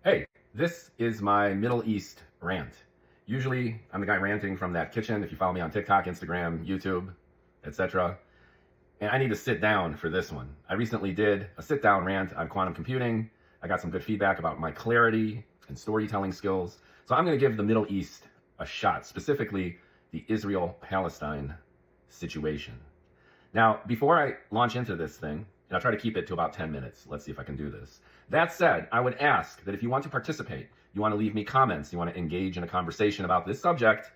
Hey, this is my Middle East rant. Usually, I'm the guy ranting from that kitchen if you follow me on TikTok, Instagram, YouTube, etc. And I need to sit down for this one. I recently did a sit-down rant on quantum computing. I got some good feedback about my clarity and storytelling skills. So I'm going to give the Middle East a shot, specifically the Israel-Palestine situation. Now, before I launch into this thing, and I'll try to keep it to about 10 minutes. Let's see if I can do this. That said, I would ask that if you want to participate, you want to leave me comments, you want to engage in a conversation about this subject,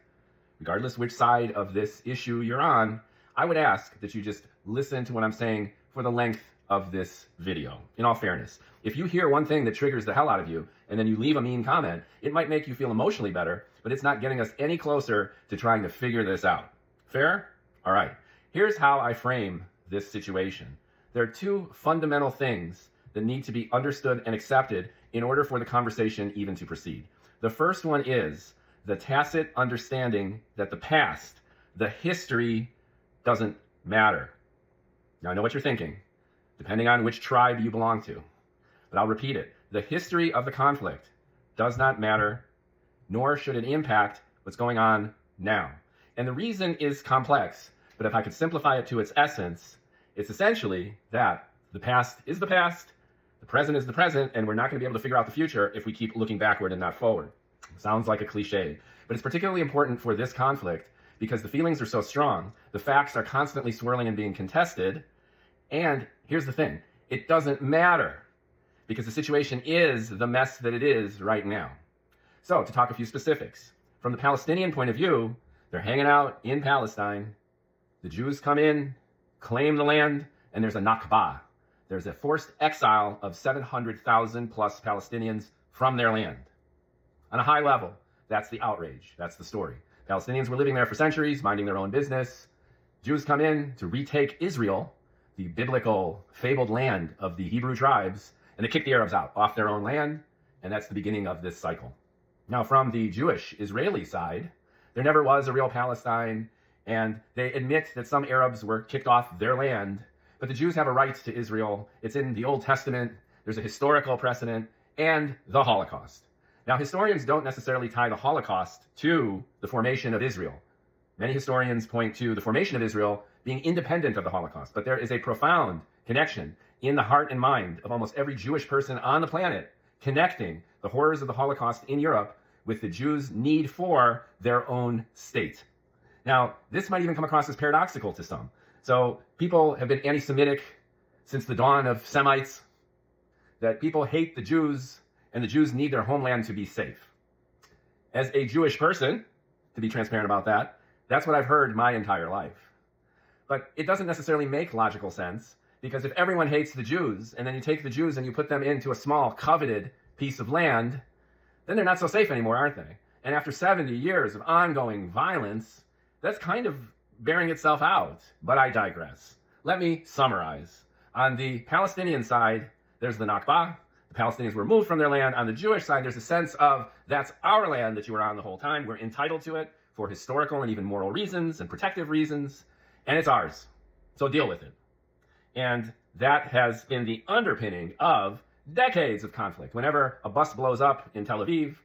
regardless which side of this issue you're on, I would ask that you just listen to what I'm saying for the length of this video. In all fairness, if you hear one thing that triggers the hell out of you and then you leave a mean comment, it might make you feel emotionally better, but it's not getting us any closer to trying to figure this out. Fair? All right. Here's how I frame this situation. There are two fundamental things that need to be understood and accepted in order for the conversation even to proceed. The first one is the tacit understanding that the past, the history, doesn't matter. Now, I know what you're thinking, depending on which tribe you belong to, but I'll repeat it. The history of the conflict does not matter, nor should it impact what's going on now. And the reason is complex, but if I could simplify it to its essence, it's essentially that the past is the past, the present is the present, and we're not going to be able to figure out the future if we keep looking backward and not forward. Sounds like a cliche, but it's particularly important for this conflict because the feelings are so strong, the facts are constantly swirling and being contested, and here's the thing, it doesn't matter because the situation is the mess that it is right now. So, to talk a few specifics, from the Palestinian point of view, they're hanging out in Palestine, the Jews come in, claim the land, and there's a Nakba. There's a forced exile of 700,000 plus Palestinians from their land. On a high level, that's the outrage. That's the story. Palestinians were living there for centuries, minding their own business. Jews come in to retake Israel, the biblical, fabled land of the Hebrew tribes, and they kick the Arabs out off their own land, and that's the beginning of this cycle. Now, from the Jewish-Israeli side, there never was a real Palestine, and they admit that some Arabs were kicked off their land, but the Jews have a right to Israel. It's in the Old Testament. There's a historical precedent, and the Holocaust. Now, historians don't necessarily tie the Holocaust to the formation of Israel. Many historians point to the formation of Israel being independent of the Holocaust, but there is a profound connection in the heart and mind of almost every Jewish person on the planet, connecting the horrors of the Holocaust in Europe with the Jews' need for their own state. Now, this might even come across as paradoxical to some. So people have been anti-Semitic since the dawn of Semites, that people hate the Jews and the Jews need their homeland to be safe. As a Jewish person, to be transparent about that, that's what I've heard my entire life. But it doesn't necessarily make logical sense because if everyone hates the Jews and then you take the Jews and you put them into a small coveted piece of land, then they're not so safe anymore, aren't they? And after 70 years of ongoing violence, that's kind of bearing itself out, but I digress. Let me summarize. On the Palestinian side, there's the Nakba. The Palestinians were moved from their land. On the Jewish side, there's a sense of that's our land that you were on the whole time. We're entitled to it for historical and even moral reasons and protective reasons, and it's ours. So deal with it. And that has been the underpinning of decades of conflict. Whenever a bus blows up in Tel Aviv,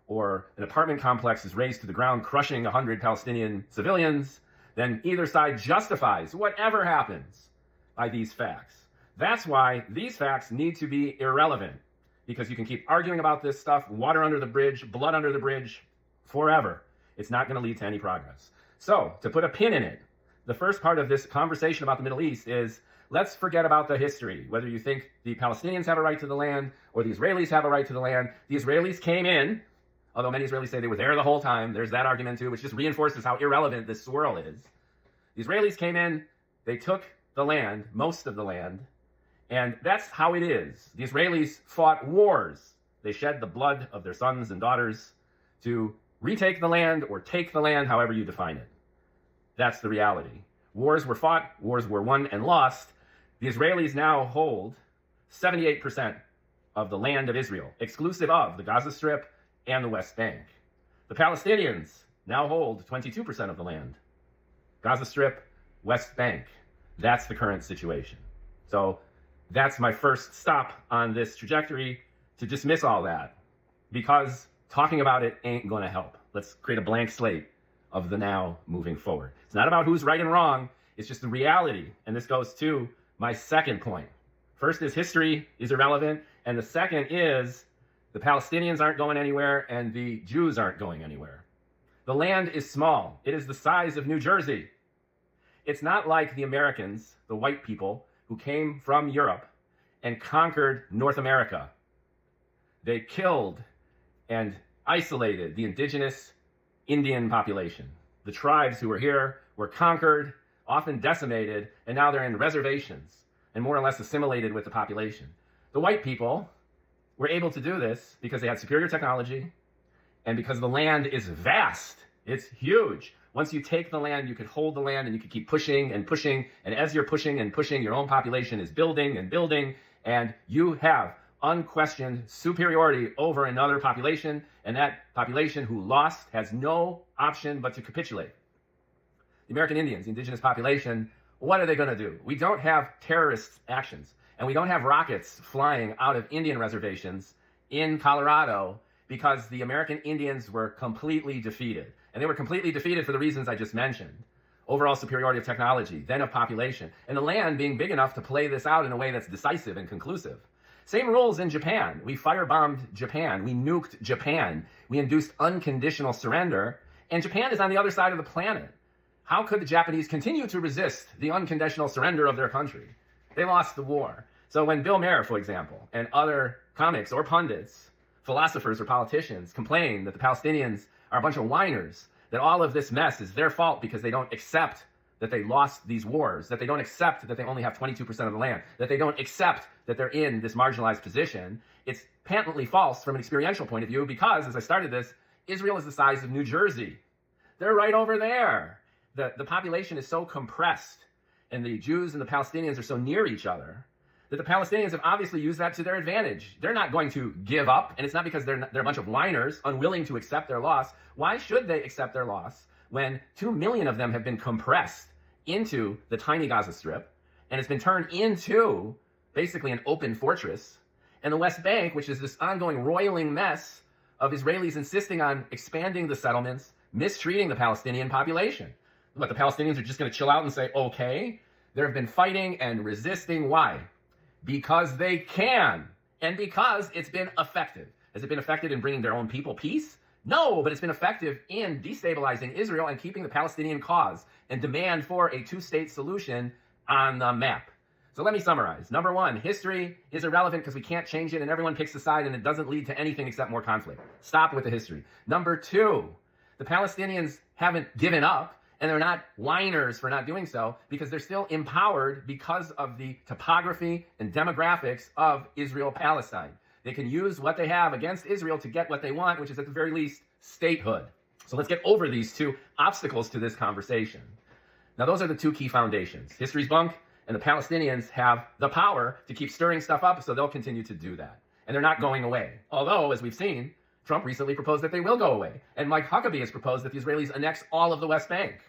or an apartment complex is razed to the ground, crushing 100 Palestinian civilians, then either side justifies whatever happens by these facts. That's why these facts need to be irrelevant, because you can keep arguing about this stuff, water under the bridge, blood under the bridge, forever. It's not going to lead to any progress. So, to put a pin in it, the first part of this conversation about the Middle East is, let's forget about the history. Whether you think the Palestinians have a right to the land, or the Israelis have a right to the land, the Israelis came in, although many Israelis say they were there the whole time. There's that argument too, which just reinforces how irrelevant this swirl is. The Israelis came in, they took the land, most of the land, and that's how it is. The Israelis fought wars. They shed the blood of their sons and daughters to retake the land or take the land, however you define it. That's the reality. Wars were fought, wars were won and lost. The Israelis now hold 78% of the land of Israel, exclusive of the Gaza Strip and the West Bank. The Palestinians now hold 22% of the land. Gaza Strip, West Bank. That's the current situation. So that's my first stop on this trajectory, to dismiss all that. because talking about it ain't going to help. Let's create a blank slate of the now moving forward. It's not about who's right and wrong. It's just the reality. And this goes to my second point. First is history is irrelevant. And the second is the Palestinians aren't going anywhere and the Jews aren't going anywhere. The land is small. It is the size of New Jersey. It's not like the Americans, the white people, who came from Europe and conquered North America. They killed and isolated the indigenous Indian population. The tribes who were here were conquered, often decimated, and now they're in reservations and more or less assimilated with the population. The white people were able to do this because they had superior technology and because the land is vast. It's huge. Once you take the land, you could hold the land and you could keep pushing and pushing. And as you're pushing and pushing, your own population is building and building. And you have unquestioned superiority over another population. And that population who lost has no option but to capitulate. The American Indians, the indigenous population, what are they going to do? We don't have terrorist actions. And we don't have rockets flying out of Indian reservations in Colorado because the American Indians were completely defeated. And they were completely defeated for the reasons I just mentioned. Overall superiority of technology, then of population, and the land being big enough to play this out in a way that's decisive and conclusive. Same rules in Japan. We firebombed Japan. We nuked Japan. We induced unconditional surrender. And Japan is on the other side of the planet. How could the Japanese continue to resist the unconditional surrender of their country? They lost the war. So when Bill Maher, for example, and other comics or pundits, philosophers or politicians complain that the Palestinians are a bunch of whiners, that all of this mess is their fault because they don't accept that they lost these wars, that they don't accept that they only have 22% of the land, that they don't accept that they're in this marginalized position, it's patently false from an experiential point of view because, as I started this, Israel is the size of New Jersey. They're right over there. The population is so compressed, and the Jews and the Palestinians are so near each other, that the Palestinians have obviously used that to their advantage. They're not going to give up, and it's not because they're a bunch of whiners, unwilling to accept their loss. Why should they accept their loss when 2 million of them have been compressed into the tiny Gaza Strip, and it's been turned into basically an open fortress, and the West Bank, which is this ongoing roiling mess of Israelis insisting on expanding the settlements, mistreating the Palestinian population. But the Palestinians are just going to chill out and say, okay? There have been fighting and resisting. Why? Because they can, and because it's been effective. Has it been effective in bringing their own people peace? No, but it's been effective in destabilizing Israel and keeping the Palestinian cause and demand for a two-state solution on the map. So let me summarize. Number one, history is irrelevant because we can't change it and everyone picks a side and it doesn't lead to anything except more conflict. Stop with the history. Number two, the Palestinians haven't given up. And they're not whiners for not doing so because they're still empowered because of the topography and demographics of Israel-Palestine. They can use what they have against Israel to get what they want, which is at the very least statehood. So let's get over these two obstacles to this conversation. Now, those are the two key foundations. History's bunk, and the Palestinians have the power to keep stirring stuff up, so they'll continue to do that. And they're not going away. Although, as we've seen, Trump recently proposed that they will go away. And Mike Huckabee has proposed that the Israelis annex all of the West Bank.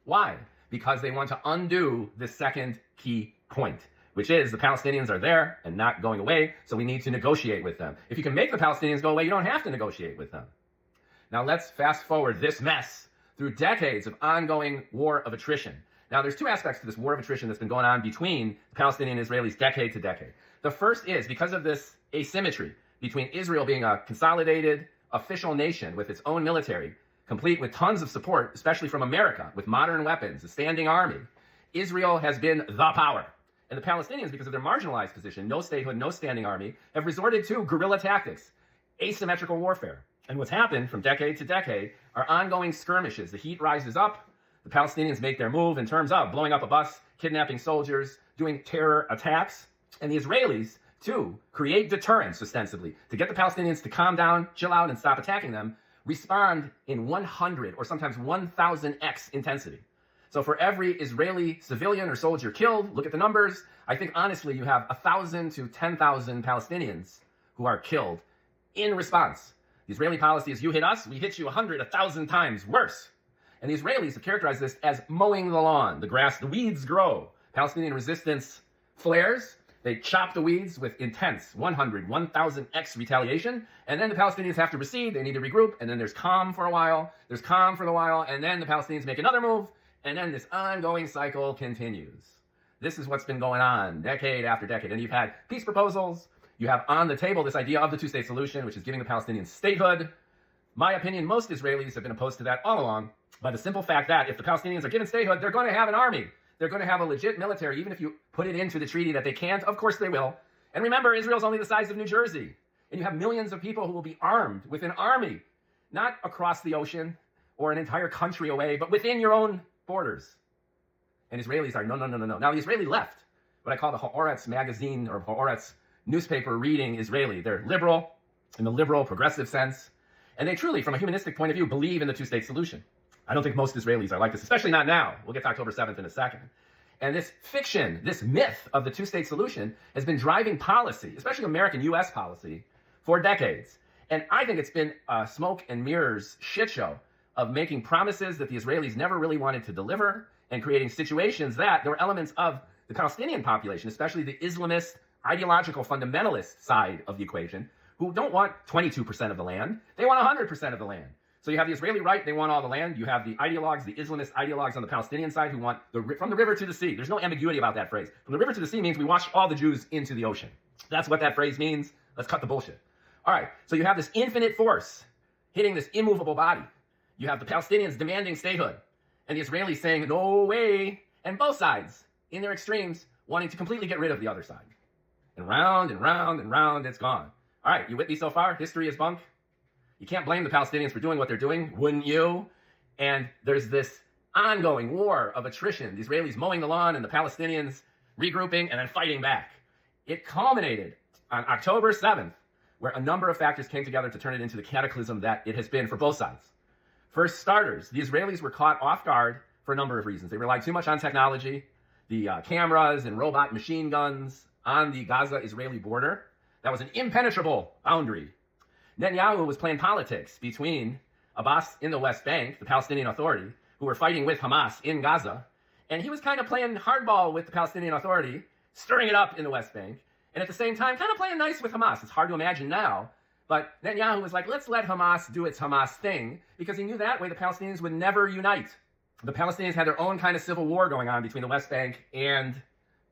Why? Because they want to undo the second key point, which is the Palestinians are there and not going away, so we need to negotiate with them. If you can make the Palestinians go away, you don't have to negotiate with them. Now let's fast forward this mess through decades of ongoing war of attrition. Now there's two aspects to this war of attrition that's been going on between the Palestinian and Israelis decade to decade. The first is because of this asymmetry between Israel being a consolidated official nation with its own military, complete with tons of support, especially from America, with modern weapons, a standing army. Israel has been the power. And the Palestinians, because of their marginalized position, no statehood, no standing army, have resorted to guerrilla tactics, asymmetrical warfare. And what's happened from decade to decade are ongoing skirmishes. The heat rises up. The Palestinians make their move in terms of blowing up a bus, kidnapping soldiers, doing terror attacks. And the Israelis, too, create deterrence, ostensibly, to get the Palestinians to calm down, chill out, and stop attacking them, respond in 100 or sometimes 1,000x intensity. So for every Israeli civilian or soldier killed, look at the numbers. I think honestly you have 1,000 to 10,000 Palestinians who are killed in response. The Israeli policy is you hit us, we hit you 100, 1,000 times worse. And the Israelis have characterized this as mowing the lawn. The grass, the weeds grow. Palestinian resistance flares. They chop the weeds with intense 100, 1,000x retaliation, and then the Palestinians have to recede, they need to regroup, and then there's calm for a while, and then the Palestinians make another move, and then this ongoing cycle continues. This is what's been going on decade after decade, and you've had peace proposals, you have on the table this idea of the two-state solution, which is giving the Palestinians statehood. My opinion, most Israelis have been opposed to that all along, by the simple fact that if the Palestinians are given statehood, they're going to have an army. They're going to have a legit military, even if you put it into the treaty that they can't. Of course they will. And remember, Israel's only the size of New Jersey. And you have millions of people who will be armed with an army, not across the ocean or an entire country away, but within your own borders. And Israelis are, no. Now, the Israeli left, what I call the Haaretz magazine or Haaretz newspaper reading Israeli. They're liberal in the liberal progressive sense. And they truly, from a humanistic point of view, believe in the two-state solution. I don't think most Israelis are like this, especially not now. We'll get to October 7th in a second. And this fiction, this myth of the two-state solution has been driving policy, especially American U.S. policy, for decades. And I think it's been a smoke and mirrors shit show of making promises that the Israelis never really wanted to deliver and creating situations that there were elements of the Palestinian population, especially the Islamist, ideological, fundamentalist side of the equation, who don't want 22% of the land. They want 100% of the land. So you have the Israeli right, they want all the land. You have the ideologues, the Islamist ideologues on the Palestinian side who want from the river to the sea. There's no ambiguity about that phrase. From the river to the sea means we wash all the Jews into the ocean. That's what that phrase means. Let's cut the bullshit. All right, so you have this infinite force hitting this immovable body. You have the Palestinians demanding statehood, and the Israelis saying, no way, and both sides, in their extremes, wanting to completely get rid of the other side. And round and round and round, it's gone. All right, you with me so far? History is bunk. You can't blame the Palestinians for doing what they're doing, wouldn't you? And there's this ongoing war of attrition, the Israelis mowing the lawn and the Palestinians regrouping and then fighting back. It culminated on October 7th, where a number of factors came together to turn it into the cataclysm that it has been for both sides. For starters, the Israelis were caught off guard for a number of reasons. They relied too much on technology, the cameras and robot machine guns on the Gaza-Israeli border. That was an impenetrable boundary. Netanyahu was playing politics between Abbas in the West Bank, the Palestinian Authority, who were fighting with Hamas in Gaza, and he was kind of playing hardball with the Palestinian Authority, stirring it up in the West Bank, and at the same time kind of playing nice with Hamas. It's hard to imagine now, but Netanyahu was like, let's let Hamas do its Hamas thing, because he knew that way the Palestinians would never unite. The Palestinians had their own kind of civil war going on between the West Bank and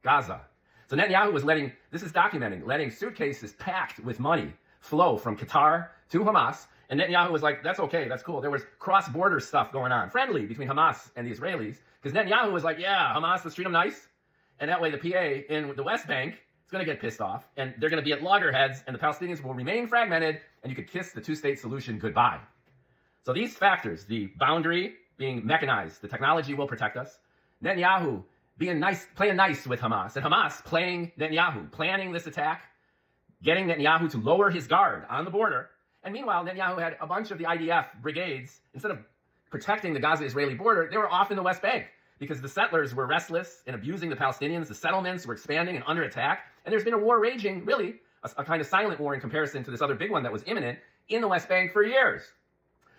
Gaza. So Netanyahu was letting suitcases packed with money flow from Qatar to Hamas, and Netanyahu was like, that's okay, that's cool. There was cross-border stuff going on, friendly between Hamas and the Israelis, because Netanyahu was like, yeah, Hamas, let's treat them nice, and that way the PA in the West Bank is going to get pissed off, and they're going to be at loggerheads, and the Palestinians will remain fragmented, and you could kiss the two-state solution goodbye. So these factors, the boundary being mechanized, the technology will protect us, Netanyahu being nice, playing nice with Hamas, and Hamas playing Netanyahu, planning this attack, getting Netanyahu to lower his guard on the border. And meanwhile, Netanyahu had a bunch of the IDF brigades, instead of protecting the Gaza-Israeli border, they were off in the West Bank because the settlers were restless and abusing the Palestinians. The settlements were expanding and under attack. And there's been a war raging, really, a kind of silent war in comparison to this other big one that was imminent in the West Bank for years.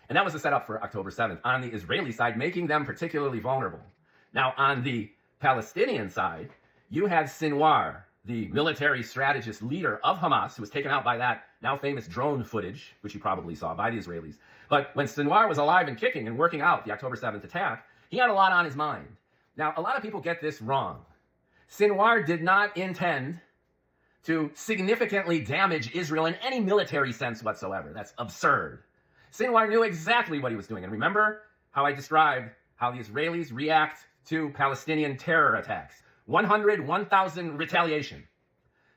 And that was the setup for October 7th on the Israeli side, making them particularly vulnerable. Now, on the Palestinian side, you had Sinwar, the military strategist leader of Hamas, who was taken out by that now famous drone footage, which you probably saw by the Israelis. But when Sinwar was alive and kicking and working out the October 7th attack, he had a lot on his mind. Now, a lot of people get this wrong. Sinwar did not intend to significantly damage Israel in any military sense whatsoever. That's absurd. Sinwar knew exactly what he was doing. And remember how I described how the Israelis react to Palestinian terror attacks. 100, 1,000 retaliation.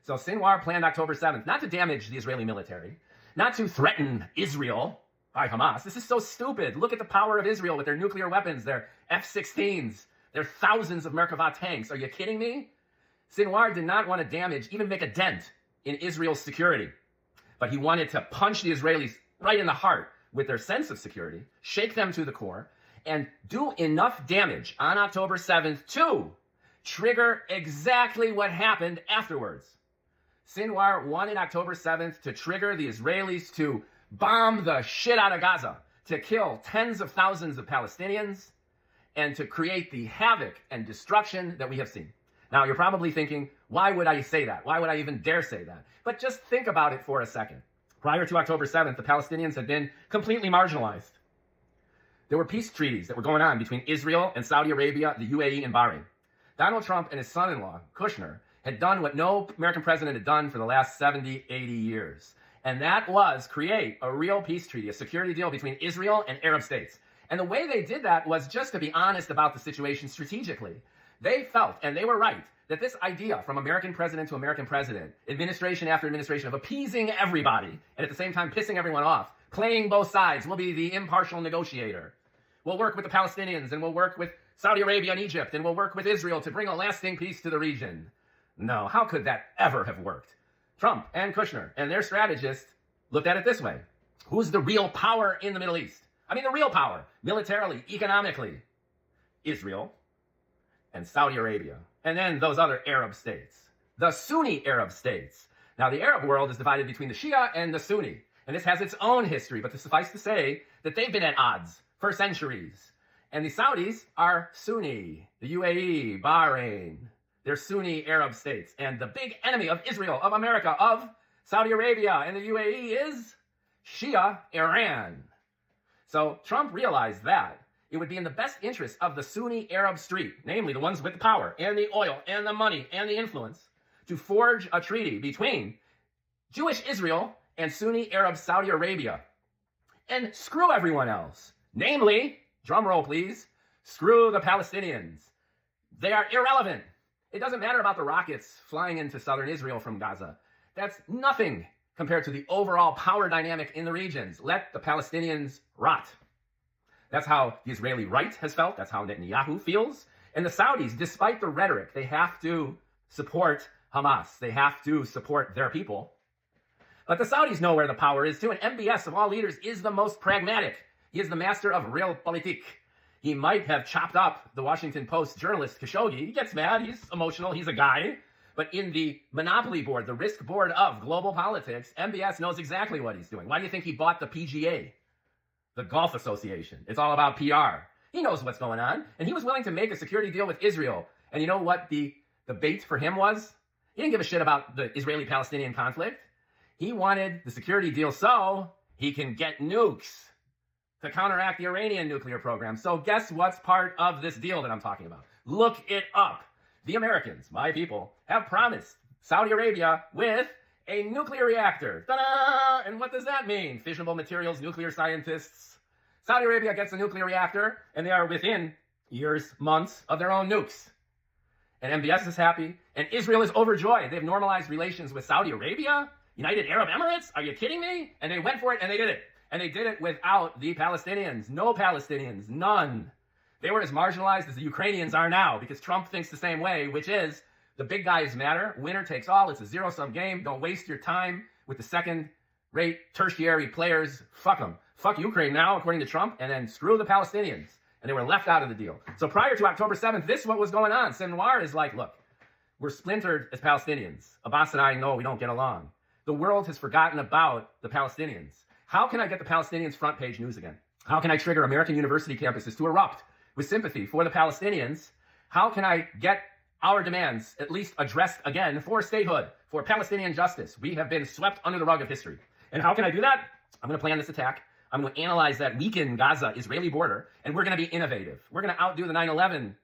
So Sinwar planned October 7th not to damage the Israeli military, not to threaten Israel by Hamas. This is so stupid. Look at the power of Israel with their nuclear weapons, their F-16s, their thousands of Merkava tanks. Are you kidding me? Sinwar did not want to damage, even make a dent in Israel's security. But he wanted to punch the Israelis right in the heart with their sense of security, shake them to the core, and do enough damage on October 7th to trigger exactly what happened afterwards. Sinwar wanted October 7th to trigger the Israelis to bomb the shit out of Gaza, to kill tens of thousands of Palestinians, and to create the havoc and destruction that we have seen. Now, you're probably thinking, why would I say that? Why would I even dare say that? But just think about it for a second. Prior to October 7th, the Palestinians had been completely marginalized. There were peace treaties that were going on between Israel and Saudi Arabia, the UAE, and Bahrain. Donald Trump and his son-in-law, Kushner, had done what no American president had done for the last 70, 80 years. And that was create a real peace treaty, a security deal between Israel and Arab states. And the way they did that was just to be honest about the situation strategically. They felt, and they were right, that this idea from American president to American president, administration after administration, of appeasing everybody and at the same time pissing everyone off, playing both sides, we'll be the impartial negotiator. We'll work with the Palestinians and we'll work with Saudi Arabia and Egypt and we'll work with Israel to bring a lasting peace to the region. No, how could that ever have worked? Trump and Kushner and their strategists looked at it this way. Who's the real power in the Middle East? I mean, the real power, militarily, economically. Israel and Saudi Arabia. And then those other Arab states, the Sunni Arab states. Now, the Arab world is divided between the Shia and the Sunni. And this has its own history, but suffice to say that they've been at odds for centuries. And the Saudis are Sunni, the UAE, Bahrain. They're Sunni Arab states. And the big enemy of Israel, of America, of Saudi Arabia and the UAE is Shia Iran. So Trump realized that it would be in the best interest of the Sunni Arab street, namely the ones with the power and the oil and the money and the influence, to forge a treaty between Jewish Israel and Sunni Arab Saudi Arabia and screw everyone else. Namely, drumroll please, screw the Palestinians. They are irrelevant. It doesn't matter about the rockets flying into southern Israel from Gaza. That's nothing compared to the overall power dynamic in the regions. Let the Palestinians rot. That's how the Israeli right has felt. That's how Netanyahu feels. And the Saudis, despite the rhetoric, they have to support Hamas. They have to support their people. But the Saudis know where the power is too. And MBS, of all leaders, is the most pragmatic. He is the master of realpolitik. He might have chopped up the Washington Post journalist Khashoggi. He gets mad. He's emotional. He's a guy. But in the monopoly board, the risk board of global politics, MBS knows exactly what he's doing. Why do you think he bought the PGA, the Golf Association? It's all about PR. He knows what's going on. And he was willing to make a security deal with Israel. And you know what the bait for him was? He didn't give a shit about the Israeli-Palestinian conflict. He wanted the security deal so he can get nukes to counteract the Iranian nuclear program. So guess what's part of this deal that I'm talking about? Look it up. The Americans, my people, have promised Saudi Arabia with a nuclear reactor. Ta-da! And what does that mean? Fissionable materials, nuclear scientists. Saudi Arabia gets a nuclear reactor, and they are within years, months of their own nukes. And MBS is happy, and Israel is overjoyed. They've normalized relations with Saudi Arabia, United Arab Emirates. Are you kidding me? And they went for it, and they did it. And they did it without the Palestinians. No Palestinians. None. They were as marginalized as the Ukrainians are now, because Trump thinks the same way, which is the big guys matter. Winner takes all. It's a zero-sum game. Don't waste your time with the second-rate, tertiary players. Fuck them. Fuck Ukraine now, according to Trump, and then screw the Palestinians. And they were left out of the deal. So prior to October 7th, this is what was going on. Sinwar is like, look, we're splintered as Palestinians. Abbas and I know we don't get along. The world has forgotten about the Palestinians. How can I get the Palestinians front page news again? How can I trigger American university campuses to erupt with sympathy for the Palestinians? How can I get our demands at least addressed again for statehood, for Palestinian justice? We have been swept under the rug of history. And how can I do that? I'm going to plan this attack. I'm going to analyze that weakened Gaza-Israeli border, and we're going to be innovative. We're going to outdo the 9/11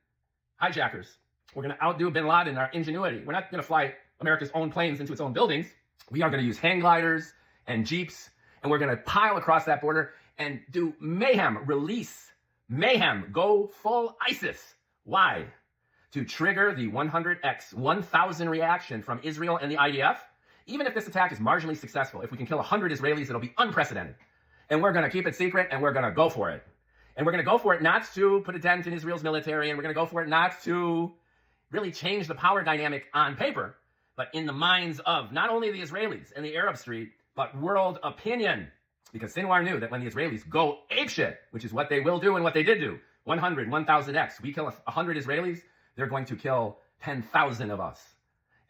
hijackers. We're going to outdo bin Laden in our ingenuity. We're not going to fly America's own planes into its own buildings. We are going to use hang gliders and jeeps, and we're going to pile across that border and do mayhem, release mayhem, go full ISIS. Why? To trigger the 100x, 1,000 reaction from Israel and the IDF. Even if this attack is marginally successful, if we can kill 100 Israelis, it'll be unprecedented. And we're going to keep it secret, and we're going to go for it. And we're going to go for it not to put a dent in Israel's military, and we're going to go for it not to really change the power dynamic on paper, but in the minds of not only the Israelis and the Arab street, but world opinion. Because Sinwar knew that when the Israelis go apeshit, which is what they will do and what they did do, 100, 1,000x, we kill 100 Israelis, they're going to kill 10,000 of us.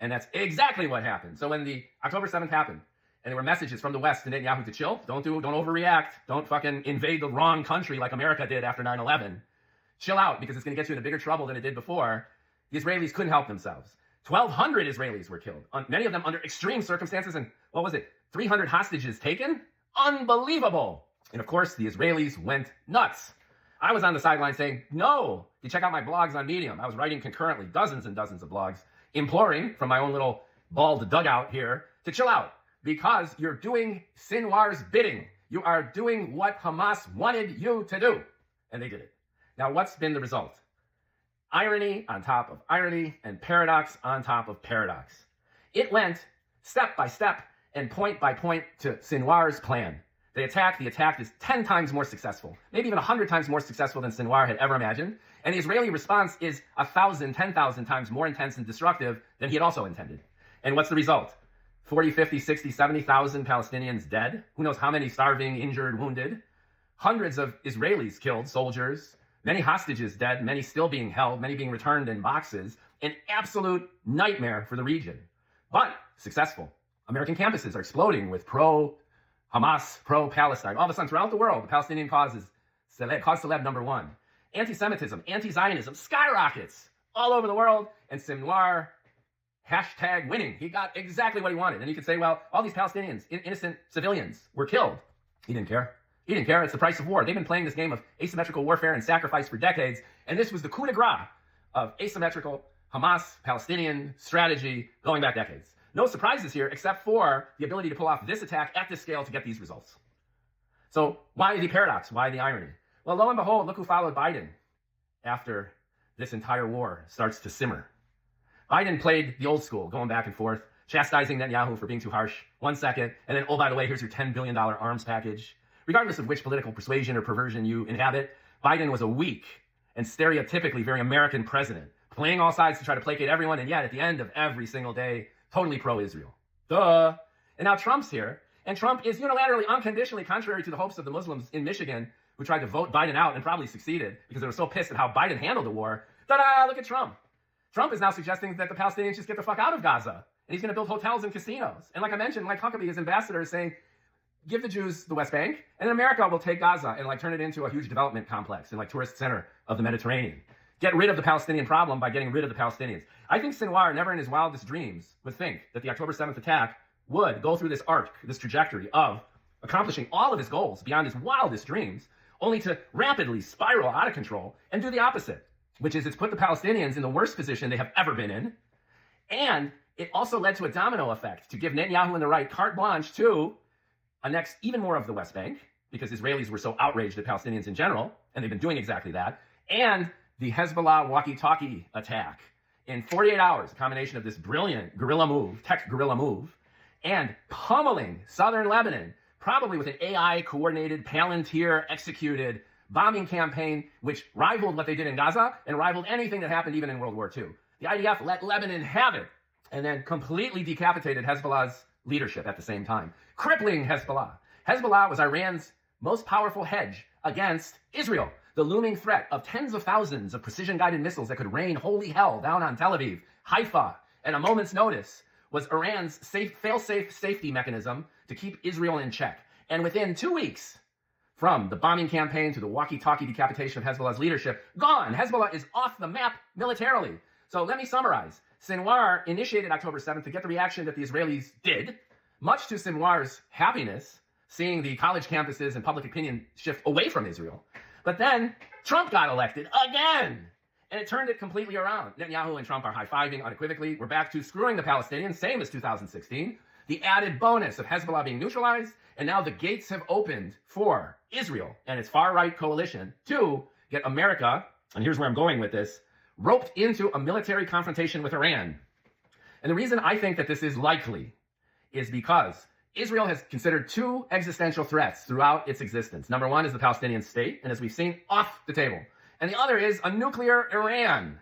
And that's exactly what happened. So when the October 7th happened, and there were messages from the West to Netanyahu to chill, don't overreact, don't fucking invade the wrong country like America did after 9/11. Chill out, because it's going to get you into bigger trouble than it did before. the Israelis couldn't help themselves. 1,200 Israelis were killed, many of them under extreme circumstances, and what was it, 300 hostages taken? Unbelievable! And of course, the Israelis went nuts. I was on the sideline saying, no. You check out my blogs on Medium. I was writing concurrently dozens and dozens of blogs, imploring from my own little bald dugout here to chill out, because you're doing Sinwar's bidding. You are doing what Hamas wanted you to do. And they did it. Now, what's been the result? Irony on top of irony and paradox on top of paradox. It went step by step and point by point to Sinwar's plan. They attacked. The attack is 10 times more successful, maybe even 100 times more successful than Sinwar had ever imagined. And the Israeli response is 1,000, 10,000 times more intense and destructive than he had also intended. And what's the result? 40, 50, 60, 70,000 Palestinians dead. Who knows how many starving, injured, wounded. Hundreds of Israelis killed, soldiers. Many hostages dead, many still being held, many being returned in boxes. An absolute nightmare for the region. But successful. American campuses are exploding with pro-Hamas, pro-Palestine. All of a sudden, throughout the world, the Palestinian cause is cause celeb number one. Anti-Semitism, anti-Zionism skyrockets all over the world. And Sinwar, hashtag winning. He got exactly what he wanted. And you could say, well, all these Palestinians, innocent civilians, were killed. He didn't care. He didn't care. It's the price of war. They've been playing this game of asymmetrical warfare and sacrifice for decades. And this was the coup de grace of asymmetrical Hamas-Palestinian strategy going back decades. No surprises here, except for the ability to pull off this attack at this scale to get these results. So why the paradox? Why the irony? Well, lo and behold, look who followed Biden after this entire war starts to simmer. Biden played the old school, going back and forth, chastising Netanyahu for being too harsh 1 second, and then, oh, by the way, here's your $10 billion arms package. Regardless of which political persuasion or perversion you inhabit, Biden was a weak and stereotypically very American president, playing all sides to try to placate everyone, and yet at the end of every single day, totally pro-Israel. Duh. And now Trump's here, and Trump is unilaterally, unconditionally contrary to the hopes of the Muslims in Michigan who tried to vote Biden out and probably succeeded because they were so pissed at how Biden handled the war. Ta-da! Look at Trump. Trump is now suggesting that the Palestinians just get the fuck out of Gaza, and he's going to build hotels and casinos. And like I mentioned, Mike Huckabee, his ambassador, is saying, give the Jews the West Bank, and then America will take Gaza and turn it into a huge development complex and tourist center of the Mediterranean. Get rid of the Palestinian problem by getting rid of the Palestinians. I think Sinwar never in his wildest dreams would think that the October 7th attack would go through this arc, this trajectory of accomplishing all of his goals beyond his wildest dreams, only to rapidly spiral out of control and do the opposite, which is it's put the Palestinians in the worst position they have ever been in. And it also led to a domino effect to give Netanyahu and the right carte blanche to annex even more of the West Bank, because Israelis were so outraged at Palestinians in general, and they've been doing exactly that, and the Hezbollah walkie-talkie attack. In 48 hours, a combination of this brilliant guerrilla move, tech guerrilla move, and pummeling southern Lebanon, probably with an AI-coordinated, Palantir-executed bombing campaign, which rivaled what they did in Gaza and rivaled anything that happened even in World War II. The IDF let Lebanon have it, and then completely decapitated Hezbollah's leadership at the same time, crippling Hezbollah. Hezbollah was Iran's most powerful hedge against Israel. The looming threat of tens of thousands of precision-guided missiles that could rain holy hell down on Tel Aviv, Haifa, at a moment's notice was Iran's fail-safe safety mechanism to keep Israel in check. And within 2 weeks, from the bombing campaign to the walkie-talkie decapitation of Hezbollah's leadership, gone. Hezbollah is off the map militarily. So let me summarize. Sinwar initiated October 7th to get the reaction that the Israelis did, much to Sinwar's happiness, seeing the college campuses and public opinion shift away from Israel. But then Trump got elected again, and it turned it completely around. Netanyahu and Trump are high-fiving unequivocally. We're back to screwing the Palestinians, same as 2016. The added bonus of Hezbollah being neutralized, and now the gates have opened for Israel and its far-right coalition to get America, and here's where I'm going with this, roped into a military confrontation with Iran. And the reason I think that this is likely is because Israel has considered two existential threats throughout its existence. Number one is the Palestinian state, and as we've seen, off the table. And the other is a nuclear Iran.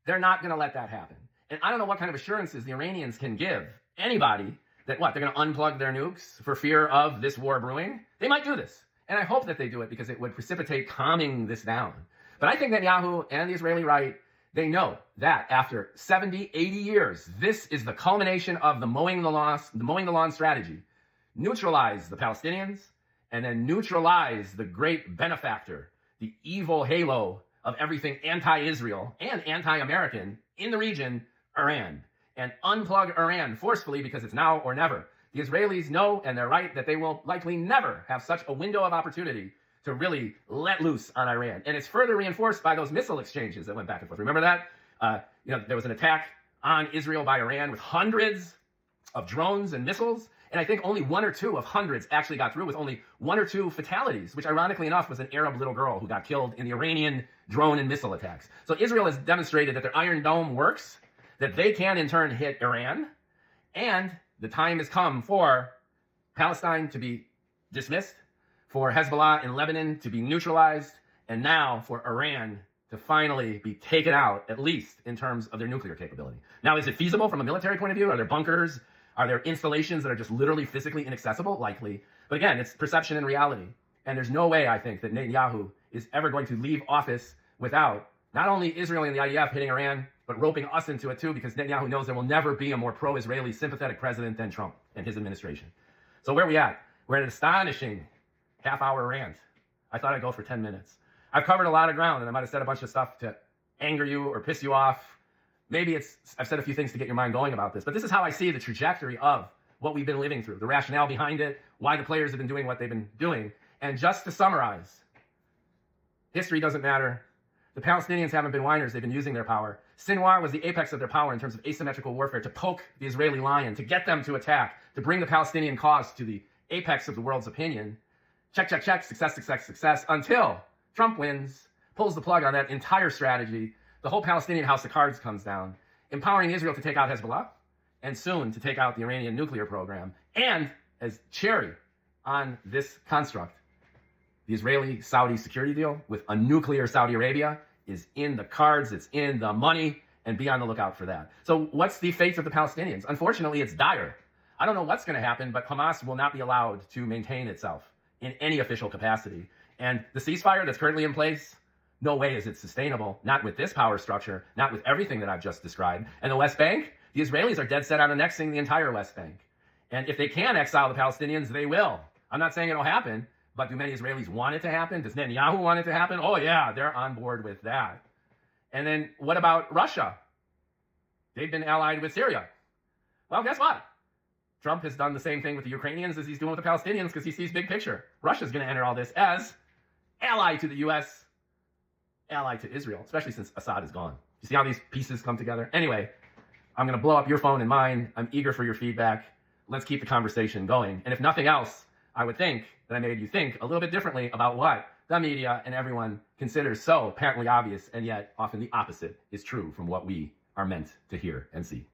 They're not going to let that happen. And I don't know what kind of assurances the Iranians can give anybody that they're going to unplug their nukes for fear of this war brewing. They might do this. And I hope that they do it because it would precipitate calming this down. But I think Netanyahu and the Israeli right, they know that after 70, 80 years, this is the culmination of the mowing the lawn strategy. Neutralize the Palestinians and then neutralize the great benefactor, the evil halo of everything anti-Israel and anti-American in the region, Iran, and unplug Iran forcefully because it's now or never. The Israelis know, and they're right, that they will likely never have such a window of opportunity to really let loose on Iran. And it's further reinforced by those missile exchanges that went back and forth. Remember that? There was an attack on Israel by Iran with hundreds of drones and missiles. And I think only one or two of hundreds actually got through with only one or two fatalities, which ironically enough was an Arab little girl who got killed in the Iranian drone and missile attacks. So Israel has demonstrated that their Iron Dome works, that they can in turn hit Iran, and the time has come for Palestine to be dismissed, for Hezbollah in Lebanon to be neutralized, and now for Iran to finally be taken out, at least in terms of their nuclear capability. Now, is it feasible from a military point of view? Are there bunkers? Are there installations that are just literally physically inaccessible? Likely. But again, it's perception and reality. And there's no way, I think, that Netanyahu is ever going to leave office without not only Israel and the IDF hitting Iran, but roping us into it too, because Netanyahu knows there will never be a more pro-Israeli sympathetic president than Trump and his administration. So where are we at? We're at an astonishing half-hour rant. I thought I'd go for 10 minutes. I've covered a lot of ground, and I might have said a bunch of stuff to anger you or piss you off. Maybe I've said a few things to get your mind going about this, but this is how I see the trajectory of what we've been living through, the rationale behind it, why the players have been doing what they've been doing. And just to summarize, history doesn't matter. The Palestinians haven't been whiners. They've been using their power. Sinwar was the apex of their power in terms of asymmetrical warfare, to poke the Israeli lion, to get them to attack, to bring the Palestinian cause to the apex of the world's opinion. Check, check, check, success, success, success, until Trump wins, pulls the plug on that entire strategy. The whole Palestinian house of cards comes down, empowering Israel to take out Hezbollah, and soon to take out the Iranian nuclear program. And as cherry on this construct, the Israeli-Saudi security deal with a nuclear Saudi Arabia is in the cards, it's in the money, and be on the lookout for that. So what's the fate of the Palestinians? Unfortunately, it's dire. I don't know what's going to happen, but Hamas will not be allowed to maintain itself in any official capacity. And the ceasefire that's currently in place, no way is it sustainable, not with this power structure, not with everything that I've just described. And the West Bank, the Israelis are dead set on annexing the entire West Bank. And if they can exile the Palestinians, they will. I'm not saying it'll happen, but do many Israelis want it to happen? Does Netanyahu want it to happen? Oh yeah, they're on board with that. And then what about Russia? They've been allied with Syria. Well, guess what? Trump has done the same thing with the Ukrainians as he's doing with the Palestinians because he sees big picture. Russia's going to enter all this as ally to the U.S., ally to Israel, especially since Assad is gone. You see how these pieces come together? Anyway, I'm going to blow up your phone and mine. I'm eager for your feedback. Let's keep the conversation going. And if nothing else, I would think that I made you think a little bit differently about what the media and everyone considers so apparently obvious, and yet often the opposite is true from what we are meant to hear and see.